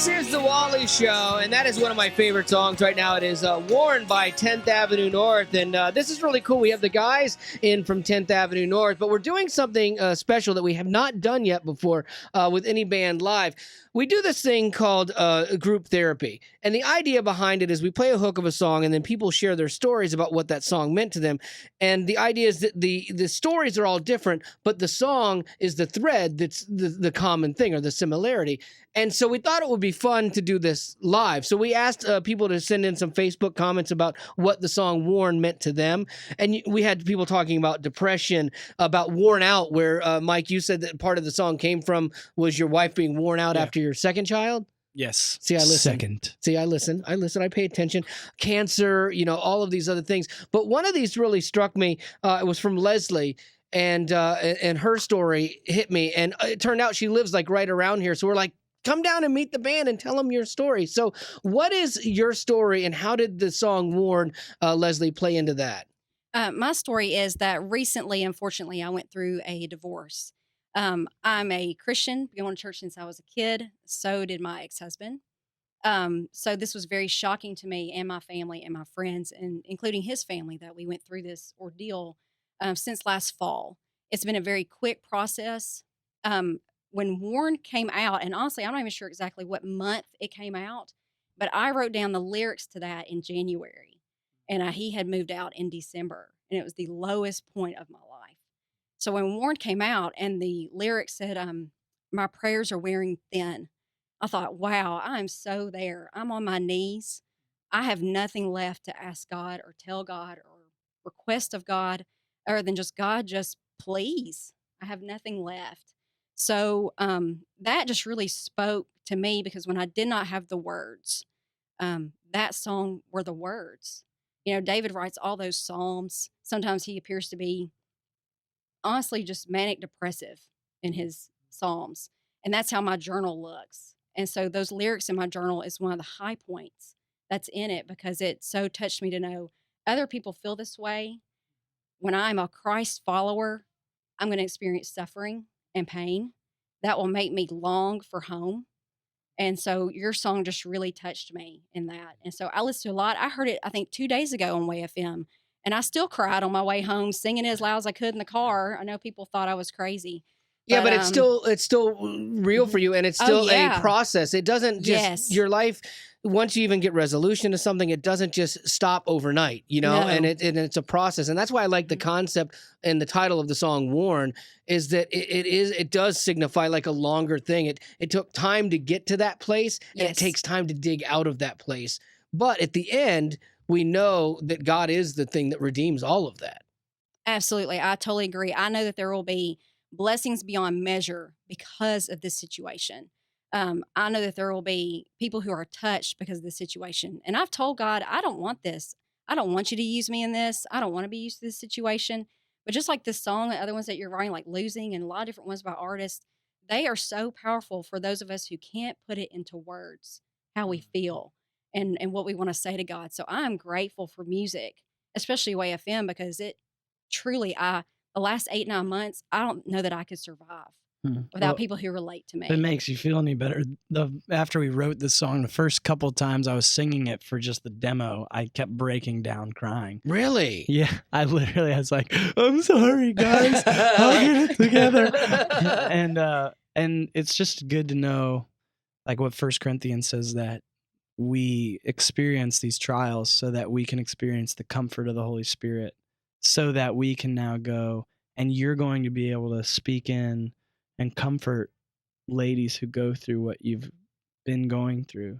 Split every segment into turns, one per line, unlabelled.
This is The Wally Show, and that is one of my favorite songs right now. It is Worn by 10th Avenue North, and this is really cool. We have the guys in from 10th Avenue North, but we're doing something special that we have not done yet before with any band live. We do this thing called group therapy, and the idea behind it is we play a hook of a song, and then people share their stories about what that song meant to them. And the idea is that the stories are all different, but the song is the thread that's the common thing or the similarity. And so we thought it would be fun to do this live. So we asked people to send in some Facebook comments about what the song Worn meant to them. And we had people talking about depression, about worn out, where Mike, you said that part of the song came from was your wife being worn out after your second child.
Yes.
See, I listen.
Second.
See, I listen. I pay attention. Cancer, all of these other things. But one of these really struck me. It was from Leslie. And her story hit me. And it turned out she lives like right around here. So we're like, come down and meet the band and tell them your story. So what is your story and how did the song Worn, Leslie, play into that?
My story is that recently, unfortunately, I went through a divorce. I'm a Christian, been going to church since I was a kid. So did my ex-husband. So this was very shocking to me and my family and my friends, and including his family, that we went through this ordeal since last fall. It's been a very quick process. When Worn came out, and honestly, I'm not even sure exactly what month it came out, but I wrote down the lyrics to that in January, and he had moved out in December, and it was the lowest point of my life. So when Worn came out and the lyrics said, my prayers are wearing thin, I thought, wow, I'm so there. I'm on my knees. I have nothing left to ask God or tell God or request of God other than just, God, just please. I have nothing left. So that just really spoke to me, because when I did not have the words, that song were the words. David writes all those psalms. Sometimes he appears to be honestly just manic depressive in his psalms. And that's how my journal looks. And so those lyrics in my journal is one of the high points that's in it, because it so touched me to know other people feel this way. When I'm a Christ follower, I'm going to experience suffering and pain that will make me long for home. And so your song just really touched me in that. And so I listened to a lot. I heard it, I think, 2 days ago on Way FM, and I still cried on my way home, singing as loud as I could in the car. I know people thought I was crazy.
Yeah, but it's still real for you, and it's still a process. It doesn't just your life. Once you even get resolution to something, it doesn't just stop overnight,
No.
and it's a process. And that's why I like the concept and the title of the song Worn, is that it does signify like a longer thing. It took time to get to that place, and it takes time to dig out of that place. But at the end, we know that God is the thing that redeems all of that.
Absolutely. I totally agree. I know that there will be blessings beyond measure because of this situation. I know that there will be people who are touched because of this situation. And I've told God, I don't want this. I don't want you to use me in this. I don't want to be used to this situation. But just like this song and other ones that you're writing, like Losing, and a lot of different ones by artists, they are so powerful for those of us who can't put it into words, how we feel and what we want to say to God. So I'm grateful for music, especially Way FM, because it truly, the last 8-9 months, I don't know that I could survive without people who relate to me.
If it makes you feel any better, after we wrote this song, the first couple of times I was singing it for just the demo, I kept breaking down crying.
Really?
Yeah, I was like, I'm sorry, guys. I'll get it together. And it's just good to know, like what 1 Corinthians says, that we experience these trials so that we can experience the comfort of the Holy Spirit, so that we can now go, and you're going to be able to speak in and comfort ladies who go through what you've been going through.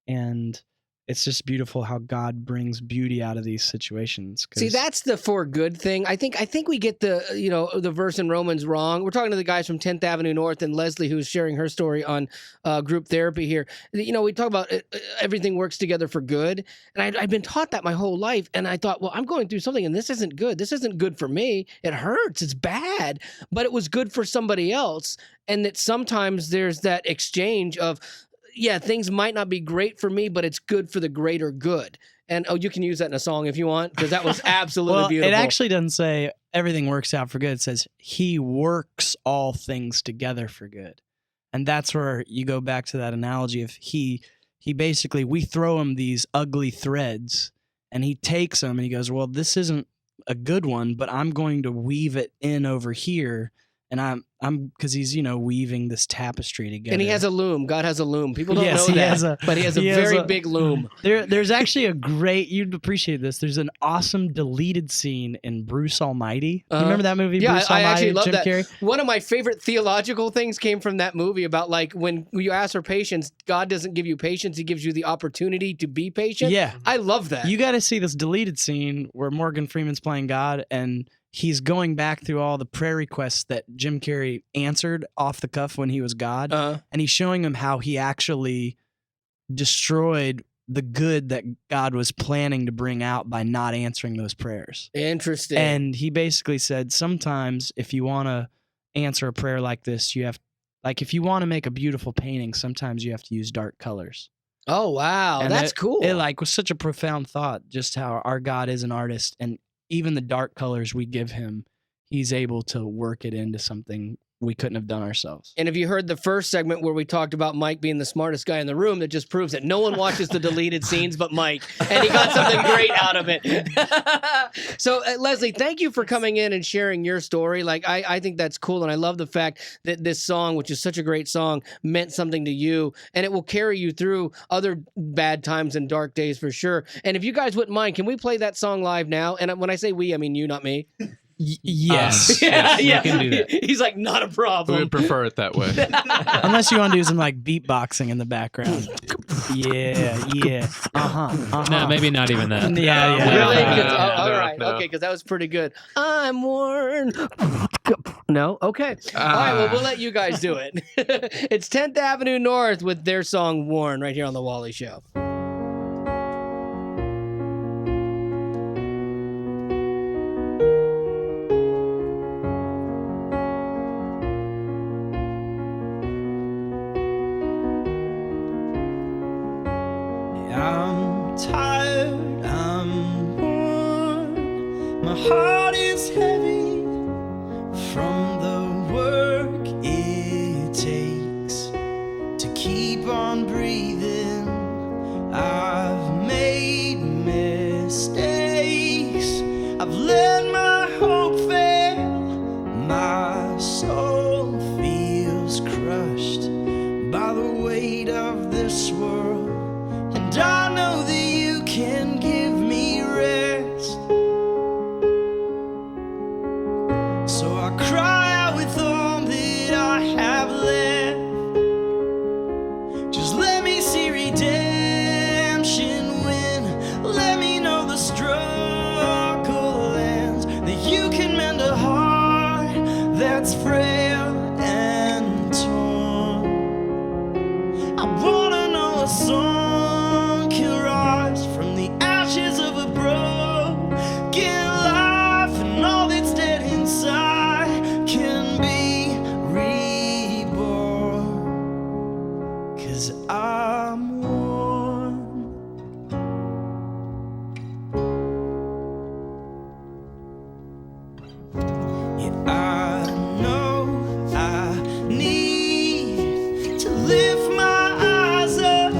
And it's just beautiful how God brings beauty out of these situations.
See, that's the for good thing. I think we get the verse in Romans wrong. We're talking to the guys from 10th Avenue North and Leslie, who's sharing her story on group therapy here. We talk about everything works together for good. And I've been taught that my whole life. And I thought, well, I'm going through something and this isn't good. This isn't good for me. It hurts. It's bad. But it was good for somebody else. And that sometimes there's that exchange of, yeah, things might not be great for me, but it's good for the greater good. And you can use that in a song if you want, because that was absolutely beautiful.
It actually doesn't say everything works out for good. It says he works all things together for good. And that's where you go back to that analogy of he basically, we throw him these ugly threads and he takes them and he goes, well, this isn't a good one, but I'm going to weave it in over here. And I'm because he's, weaving this tapestry together.
And he has a loom. God has a loom. People don't know
he
that, but he has a very big loom.
There's actually you'd appreciate this. There's an awesome deleted scene in Bruce Almighty. You remember that movie?
Yeah,
Bruce
I
Almighty,
actually love
Jim
that.
Carrey?
One of my favorite theological things came from that movie about like when you ask for patience, God doesn't give you patience. He gives you the opportunity to be patient.
Yeah.
I love that.
You got to see this deleted scene where Morgan Freeman's playing God and he's going back through all the prayer requests that Jim Carrey answered off the cuff when he was God. And he's showing him how he actually destroyed the good that God was planning to bring out by not answering those prayers.
Interesting.
And he basically said, sometimes if you want to answer a prayer like this, you have, like, if you want to make a beautiful painting, sometimes you have to use dark colors.
Oh, wow.
And
That's cool.
It like was such a profound thought, just how our God is an artist, and even the dark colors we give him, he's able to work it into something we couldn't have done ourselves.
And if you heard the first segment where we talked about Mike being the smartest guy in the room, that just proves that no one watches the deleted scenes but Mike, and he got something great out of it. So, Leslie, thank you for coming in and sharing your story. Like, I think that's cool, and I love the fact that this song, which is such a great song, meant something to you, and it will carry you through other bad times and dark days for sure. And if you guys wouldn't mind, can we play that song live now? And when I say we, I mean you, not me.
Yes.
Yeah,
We can do that.
He's like, not a
We
problem.
would prefer it that way.
Unless you want to do some like beatboxing in the background. Yeah.
No, maybe not even that.
Yeah.
Really?
No,
Because- all right.
no.
Okay, because that was pretty good. I'm worn. No? Okay. All right, well, we'll let you guys do it. It's 10th Avenue North with their song Worn right here on The Wally Show.
I'm tired, I'm worn, my heart is heavy from the work it takes to keep on breathing. I've made mistakes, I've let my hope fail, my soul feels crushed by the weight of this world. And I know that you can give me rest. So I cry out with all that I have left. Just let me see redemption win. Let me know the struggle ends. That you can mend a heart that's frail and torn. I wanna know a song from the ashes of a broken life, and all that's dead inside can be reborn. 'Cause I'm worn. Yeah, I know I need to lift my eyes up,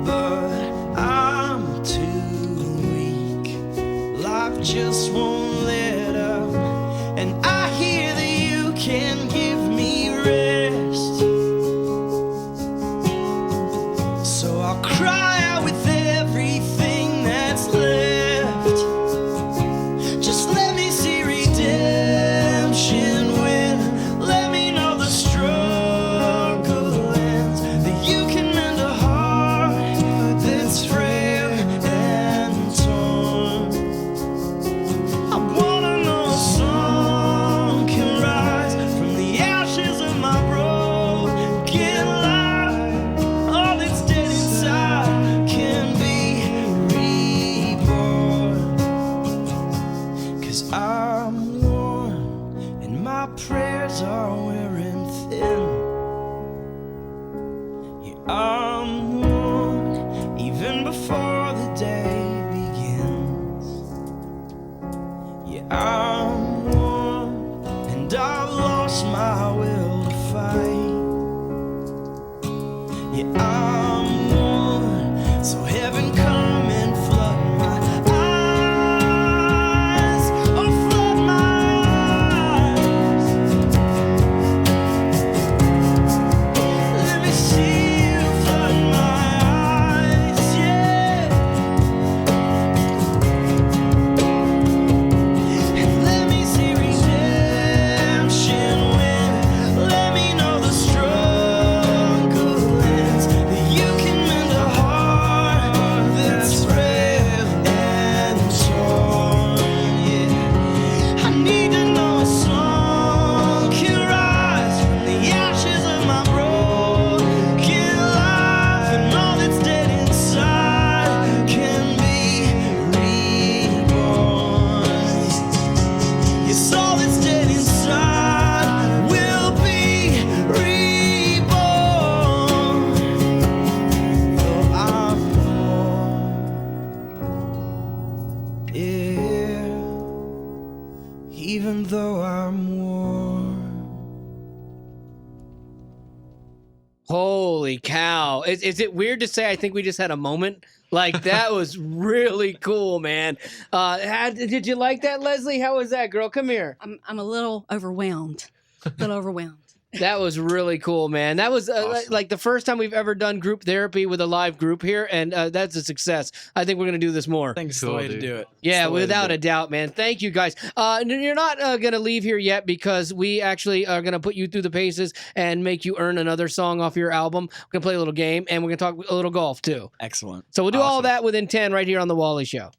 but I'm too weak. Life just won't let up, and I hear that you can give me rest. So I'll cry out with everything that's left. Just let me see redemption win. Let me know the struggle ends. That you can mend a heart that's frail and torn. I wanna know a song can rise from the ashes of my broken life. All that's dead inside can be reborn. 'Cause I'm worn and my prayers are wearing thin. Yeah, I'm worn even before the day begins. Yeah, I'm worn and I've lost my will to fight.
Holy cow. Is it weird to say I think we just had a moment? Like, that was really cool, man. Did you like that, Leslie? How was that, girl? Come here.
I'm a little overwhelmed.
That was really cool, man. That was
Awesome.
like the first time we've ever done group therapy with a live group here, and that's a success. I think we're going to do this more.
I think it's
Cool,
the way
dude.
to do it.
Yeah,
It's the way to
without
do
a
it.
doubt, man. Thank you, guys. You're not going to leave here yet because we actually are going to put you through the paces and make you earn another song off your album. We're going to play a little game, and we're going to talk a little golf, too.
Excellent.
So we'll do all
Awesome.
that within 10 right here on The Wally Show.